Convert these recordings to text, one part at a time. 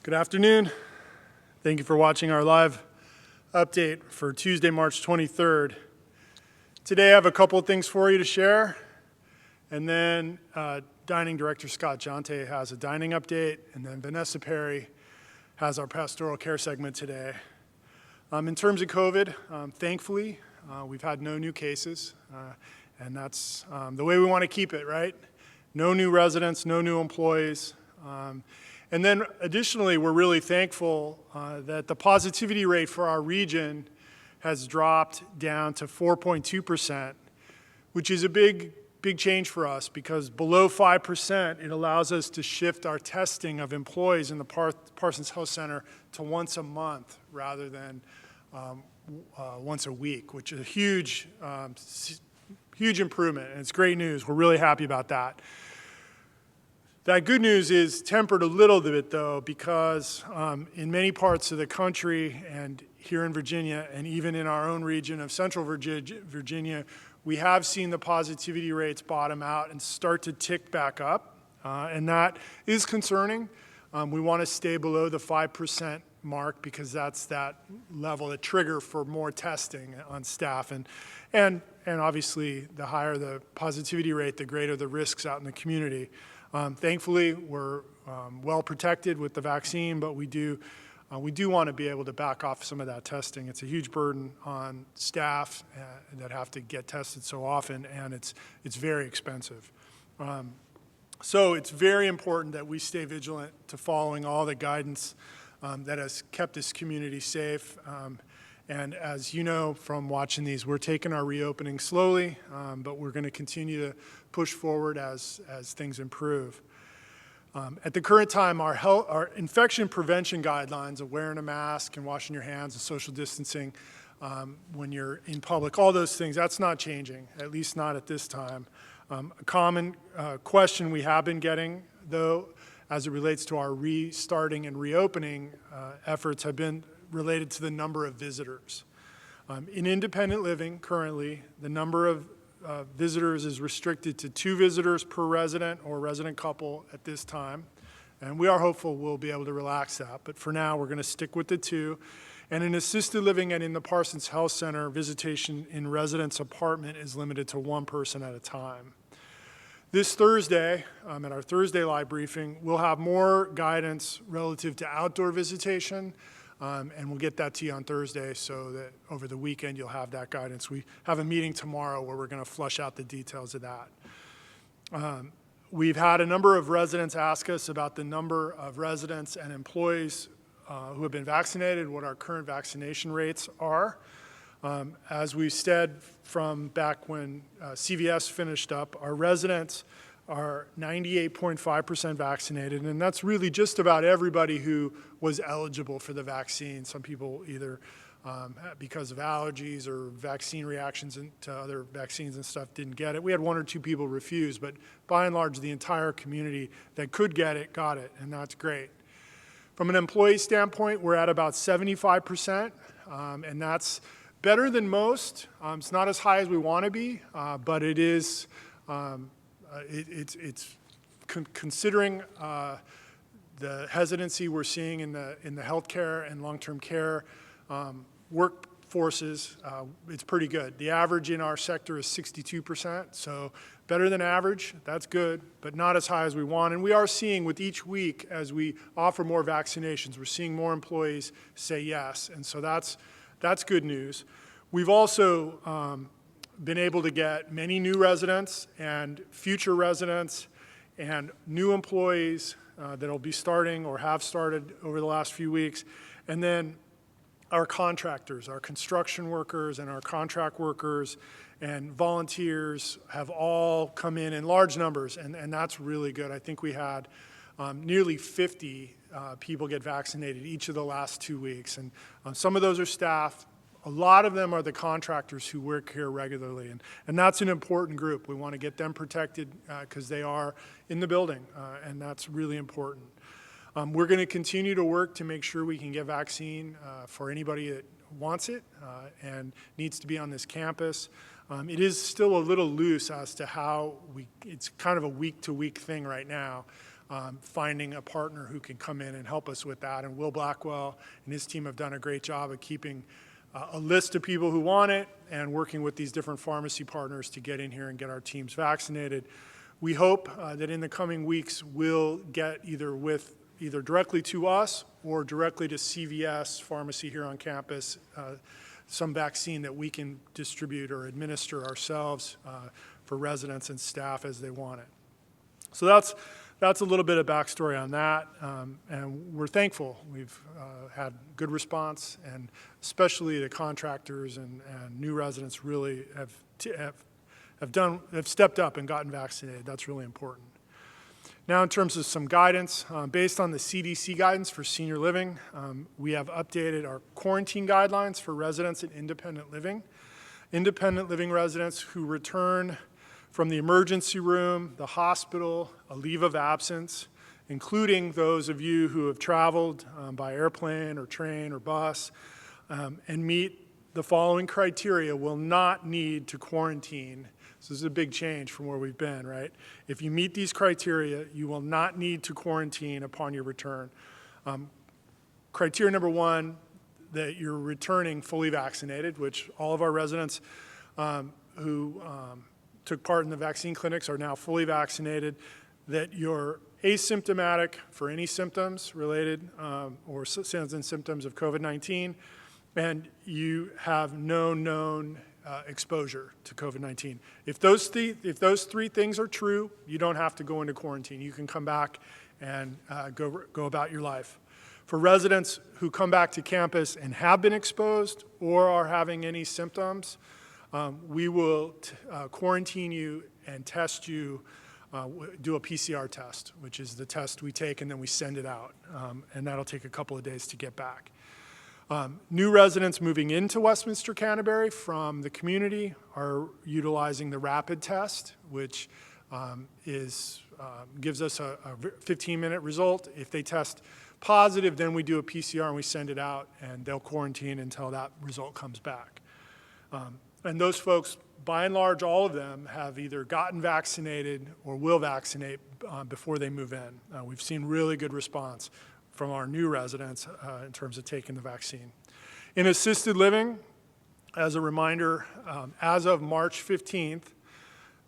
Good afternoon. Thank you for watching our live update for Tuesday, March 23rd. Today I have a couple of things for you to share, and then Dining Director Scott Jonté has a dining update, and then Vanessa Perry has our pastoral care segment today. In terms of COVID, thankfully, we've had no new cases, and that's the way we want to keep it, right? No new residents, no new employees. And then additionally, we're really thankful that the positivity rate for our region has dropped down to 4.2%, which is a big change for us because below 5%, it allows us to shift our testing of employees in the Parsons Health Center to once a month rather than once a week, which is a huge improvement, and it's great news. We're really happy about that. That good news is tempered a little bit, though, because in many parts of the country and here in Virginia and even in our own region of central Virginia, we have seen the positivity rates bottom out and start to tick back up, and that is concerning. We want to stay below the 5% mark because that's that level, the trigger for more testing on staff. And obviously, the higher the positivity rate, the greater the risks out in the community. Thankfully, we're well protected with the vaccine, but we do want to be able to back off some of that testing. It's a huge burden on staff that have to get tested so often, and it's very expensive. So it's very important that we stay vigilant to following all the guidance that has kept this community safe. And as you know from watching these, we're taking our reopening slowly, but we're going to continue to push forward as things improve. At the current time, our infection prevention guidelines of wearing a mask and washing your hands and social distancing when you're in public, all those things, that's not changing, at least not at this time. A common question we have been getting, though, as it relates to our restarting and reopening efforts have been related to the number of visitors. In independent living, currently, the number of visitors is restricted to 2 visitors per resident or resident couple at this time. And we are hopeful we'll be able to relax that. But for now, we're going to stick with the 2. And in assisted living and in the Parsons Health Center, visitation in residence apartment is limited to 1 person at a time. This Thursday, at our Thursday live briefing, we'll have more guidance relative to outdoor visitation. And we'll get that to you on Thursday so that over the weekend you'll have that guidance. We have a meeting tomorrow where we're going to flush out the details of that. We've had a number of residents ask us about the number of residents and employees who have been vaccinated, what our current vaccination rates are. As we said from back when CVS finished up, our residents are 98.5% vaccinated, and that's really just about everybody who was eligible for the vaccine. Some people either because of allergies or vaccine reactions to other vaccines and stuff didn't get it. We had 1 or 2 people refuse, but by and large, the entire community that could get it got it, and that's great. From an employee standpoint, we're at about 75%, and that's better than most. It's not as high as we want to be, but it is. Considering the hesitancy we're seeing in the healthcare and long-term care workforces, it's pretty good. The average in our sector is 62%, so better than average. That's good, but not as high as we want. And we are seeing with each week, as we offer more vaccinations, we're seeing more employees say yes, and so that's good news. We've also been able to get many new residents and future residents and new employees that will be starting or have started over the last few weeks. And then our contractors, our construction workers and our contract workers and volunteers have all come in large numbers, and that's really good. I think we had nearly 50 people get vaccinated each of the last 2 weeks. And some of those are staff. A lot of them are the contractors who work here regularly, and that's an important group. We want to get them protected because they are in the building, and that's really important. We're going to continue to work to make sure we can get vaccine for anybody that wants it and needs to be on this campus. It is still a little loose as to how it's kind of a week-to-week thing right now. finding a partner who can come in and help us with that. And Will Blackwell and his team have done a great job of keeping a list of people who want it and working with these different pharmacy partners to get in here and get our teams vaccinated. We hope that in the coming weeks we'll get either directly to us or directly to CVS pharmacy here on campus, some vaccine that we can distribute or administer ourselves for residents and staff as they want it. So that's a little bit of backstory on that, and we're thankful. We've had good response, and especially the contractors and new residents really have stepped up and gotten vaccinated. That's really important. Now, in terms of some guidance, based on the CDC guidance for senior living, we have updated our quarantine guidelines for residents in independent living. Independent living residents who return from the emergency room, the hospital, a leave of absence, including those of you who have traveled by airplane or train or bus, and meet the following criteria, will not need to quarantine. So this is a big change from where we've been, right? If you meet these criteria, you will not need to quarantine upon your return. Criteria number one, that you're returning fully vaccinated, which all of our residents who took part in the vaccine clinics are now fully vaccinated, that you're asymptomatic for any symptoms related or signs and symptoms of COVID-19, and you have no known exposure to COVID-19. If those three things are true, you don't have to go into quarantine. You can come back and go about your life. For residents who come back to campus and have been exposed or are having any symptoms, we will quarantine you and test you, do a PCR test, which is the test we take and then we send it out. And that'll take a couple of days to get back. New residents moving into Westminster Canterbury from the community are utilizing the rapid test, which gives us a 15-minute result. If they test positive, then we do a PCR and we send it out, and they'll quarantine until that result comes back. And those folks, by and large, all of them have either gotten vaccinated or will vaccinate before they move in. We've seen really good response from our new residents in terms of taking the vaccine. In assisted living, as a reminder, as of March 15th,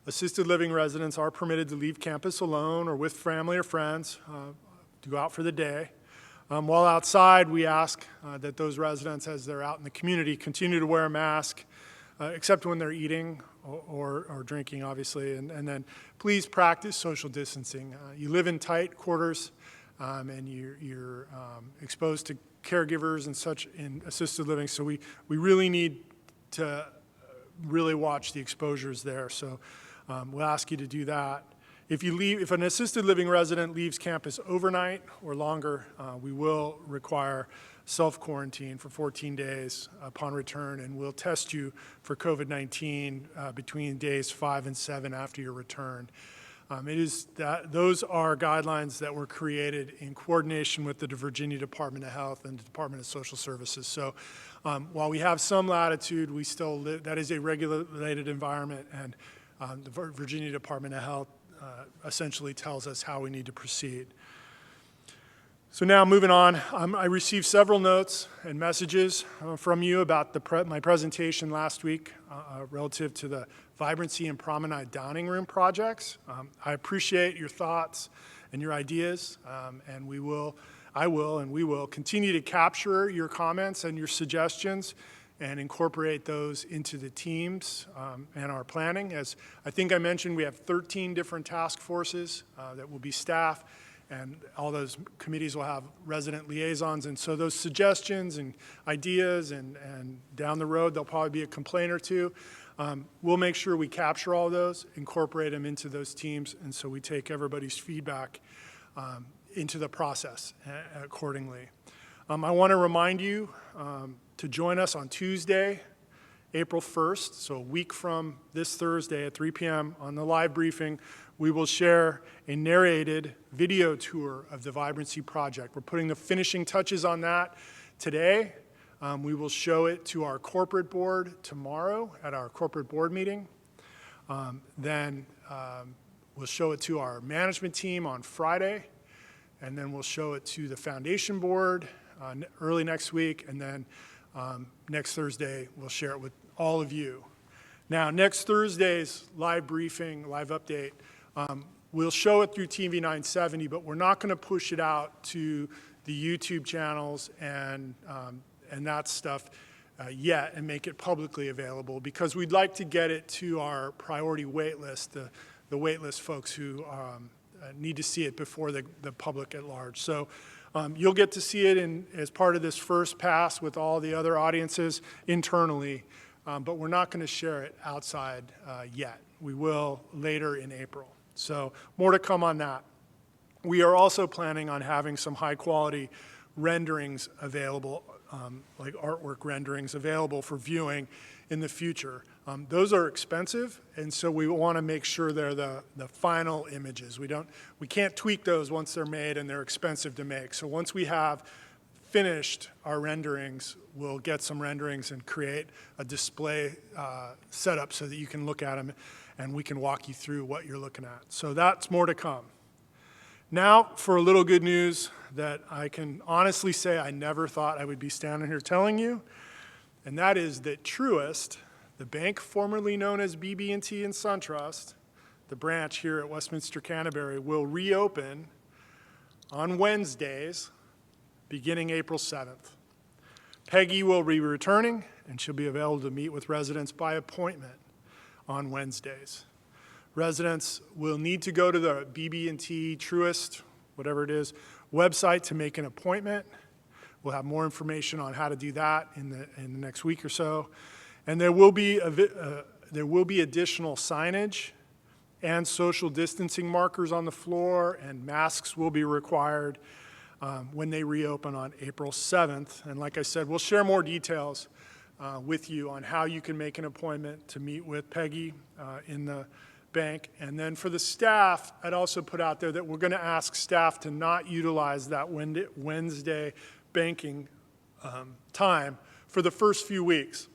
assisted living residents are permitted to leave campus alone or with family or friends to go out for the day. While outside, we ask that those residents, as they're out in the community, continue to wear a mask, except when they're eating or drinking, obviously, and then please practice social distancing. You live in tight quarters, and you're exposed to caregivers and such in assisted living, so we really need to really watch the exposures there. So we'll ask you to do that. If an assisted living resident leaves campus overnight or longer, we will require self-quarantine for 14 days upon return, and we'll test you for COVID-19 between days 5 and 7 after your return. Those are guidelines that were created in coordination with the Virginia Department of Health and the Department of Social Services. So while we have some latitude, we still live, that is a regulated environment, and the Virginia Department of Health essentially tells us how we need to proceed. So now moving on, I received several notes and messages from you about my presentation last week relative to the Vibrancy and Promenade Dining Room projects. I appreciate your thoughts and your ideas, and we will continue to capture your comments and your suggestions and incorporate those into the teams and our planning. As I think I mentioned, we have 13 different task forces that will be staffed, and all those committees will have resident liaisons. And so those suggestions and ideas and down the road, there'll probably be a complaint or two. We'll make sure we capture all those, incorporate them into those teams, and so we take everybody's feedback into the process accordingly. I want to remind you to join us on Tuesday, April 1st, so a week from this Thursday at 3 p.m. on the live briefing. We will share a narrated video tour of the Vibrancy Project. We're putting the finishing touches on that today. We will show it to our corporate board tomorrow at our corporate board meeting. Then We'll show it to our management team on Friday, and then we'll show it to the foundation board early next week, and then next Thursday we'll share it with all of you. Now, next Thursday's live briefing, live update, we'll show it through TV 970, but we're not going to push it out to the YouTube channels and that stuff yet and make it publicly available, because we'd like to get it to our priority wait list, the wait list folks who need to see it before the public at large. So you'll get to see it as part of this first pass with all the other audiences internally, but we're not going to share it outside yet. We will later in April. So more to come on that. We are also planning on having some high quality renderings available, like artwork renderings available for viewing in the future. Those are expensive, and so we want to make sure they're the final images. We can't tweak those once they're made, and they're expensive to make. So once we have finished our renderings, we'll get some renderings and create a display setup so that you can look at them and we can walk you through what you're looking at. So that's more to come. Now for a little good news that I can honestly say I never thought I would be standing here telling you, and that is that Truist, the bank formerly known as BB&T and SunTrust, the branch here at Westminster Canterbury, will reopen on Wednesdays beginning April 7th. Peggy will be returning, and she'll be available to meet with residents by appointment on Wednesdays. Residents will need to go to the BB&T, Truist, whatever it is, website to make an appointment. We'll have more information on how to do that in the next week or so. And there will be additional signage and social distancing markers on the floor, and masks will be required when they reopen on April 7th. And like I said, we'll share more details with you on how you can make an appointment to meet with Peggy in the bank. And then for the staff, I'd also put out there that we're going to ask staff to not utilize that Wednesday banking time for the first few weeks.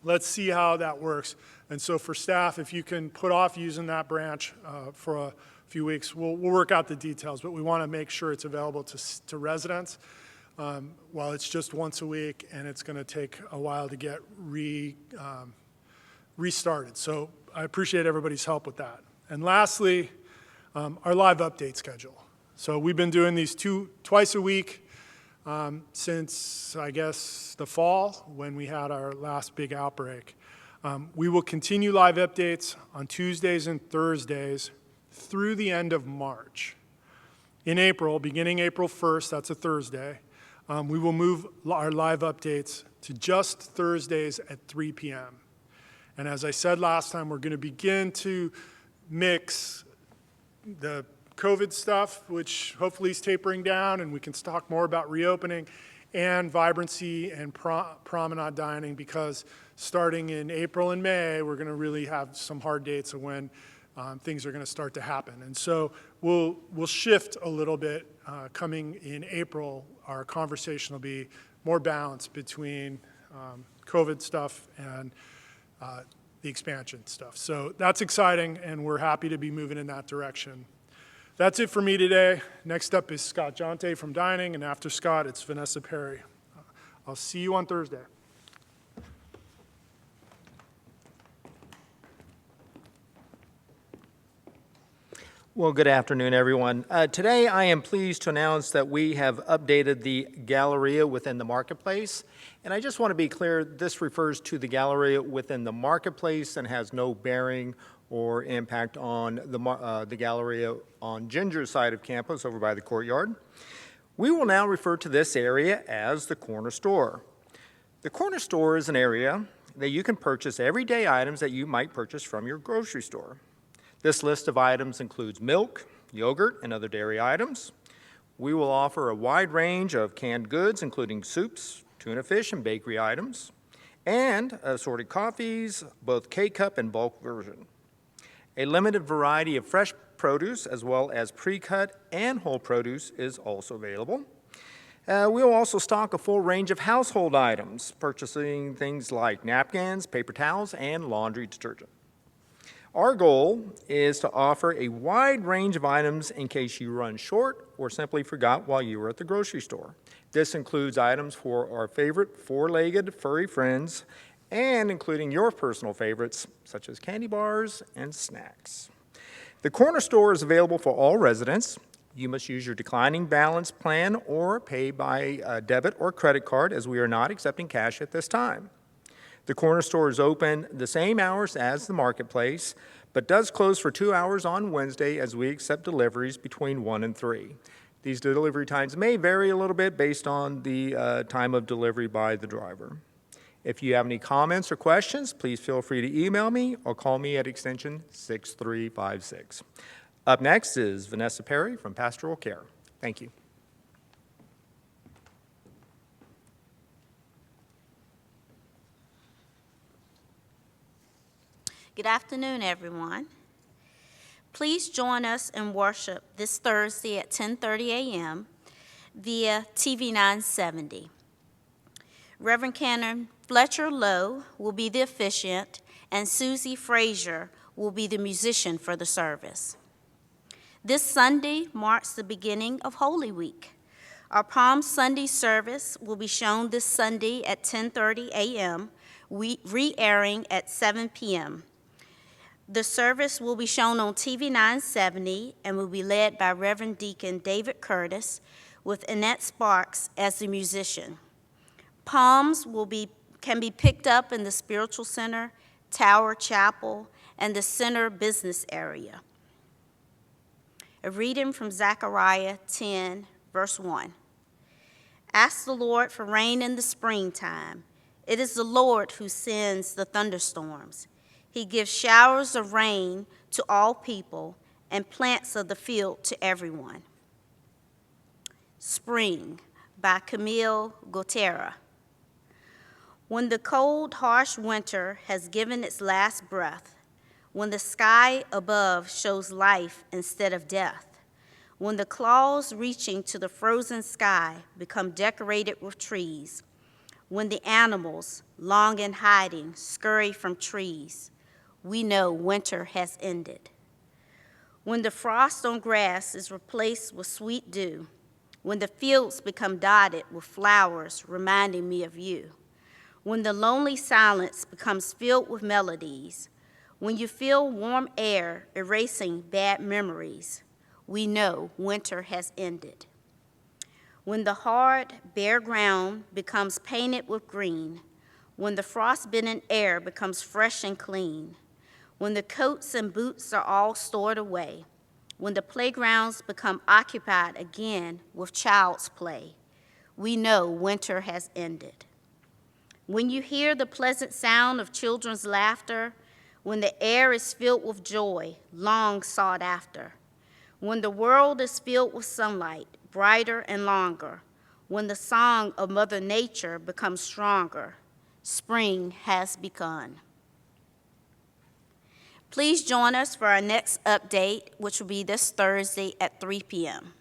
Let's see how that works. And so for staff, if you can put off using that branch for a few weeks, we'll work out the details, but we want to make sure it's available to residents while it's just once a week, and it's going to take a while to get restarted. So I appreciate everybody's help with that. And lastly, our live update schedule. So we've been doing these twice a week since, I guess, the fall when we had our last big outbreak. We will continue live updates on Tuesdays and Thursdays through the end of March. In April, beginning April 1st, that's a Thursday, we will move our live updates to just Thursdays at 3 p.m. And as I said last time, we're going to begin to mix the COVID stuff, which hopefully is tapering down, and we can talk more about reopening, and vibrancy and promenade dining, because starting in April and May, we're going to really have some hard dates of when things are going to start to happen. And so we'll shift a little bit coming in April. Our conversation will be more balanced between COVID stuff and the expansion stuff. So that's exciting, and we're happy to be moving in that direction. That's it for me today. Next up is Scott Jonté from Dining, and after Scott, it's Vanessa Perry. I'll see you on Thursday. Well, good afternoon, everyone. Today, I am pleased to announce that we have updated the Galleria within the Marketplace. And I just want to be clear, this refers to the Galleria within the Marketplace and has no bearing or impact on the Galleria on Ginger's side of campus over by the courtyard. We will now refer to this area as the Corner Store. The Corner Store is an area that you can purchase everyday items that you might purchase from your grocery store. This list of items includes milk, yogurt, and other dairy items. We will offer a wide range of canned goods, including soups, tuna fish, and bakery items, and assorted coffees, both K-Cup and bulk version. A limited variety of fresh produce, as well as pre-cut and whole produce, is also available. We will also stock a full range of household items, purchasing things like napkins, paper towels, and laundry detergent. Our goal is to offer a wide range of items in case you run short or simply forgot while you were at the grocery store. This includes items for our favorite four-legged furry friends and including your personal favorites such as candy bars and snacks. The corner store is available for all residents. You must use your declining balance plan or pay by debit or credit card, as we are not accepting cash at this time. The corner store is open the same hours as the marketplace, but does close for 2 hours on Wednesday as we accept deliveries between 1 and 3. These delivery times may vary a little bit based on the time of delivery by the driver. If you have any comments or questions, please feel free to email me or call me at extension 6356. Up next is Vanessa Perry from Pastoral Care. Thank you. Good afternoon, everyone. Please join us in worship this Thursday at 10:30 a.m. via TV 970. Reverend Canon Fletcher Lowe will be the officiant, and Susie Frazier will be the musician for the service. This Sunday marks the beginning of Holy Week. Our Palm Sunday service will be shown this Sunday at 10:30 a.m., re-airing at 7 p.m. The service will be shown on TV 970 and will be led by Reverend Deacon David Curtis with Annette Sparks as the musician. Palms can be picked up in the Spiritual Center, Tower Chapel, and the Center Business area. A reading from Zechariah 10, verse 1. Ask the Lord for rain in the springtime. It is the Lord who sends the thunderstorms. He gives showers of rain to all people and plants of the field to everyone. Spring by Camille Gotera. When the cold, harsh winter has given its last breath, when the sky above shows life instead of death, when the claws reaching to the frozen sky become decorated with trees, when the animals, long in hiding, scurry from trees, we know winter has ended. When the frost on grass is replaced with sweet dew, when the fields become dotted with flowers reminding me of you, when the lonely silence becomes filled with melodies, when you feel warm air erasing bad memories, we know winter has ended. When the hard, bare ground becomes painted with green, when the frost-bitten air becomes fresh and clean, when the coats and boots are all stored away, when the playgrounds become occupied again with child's play, we know winter has ended. When you hear the pleasant sound of children's laughter, when the air is filled with joy, long sought after, when the world is filled with sunlight, brighter and longer, when the song of Mother Nature becomes stronger, spring has begun. Please join us for our next update, which will be this Thursday at 3 p.m.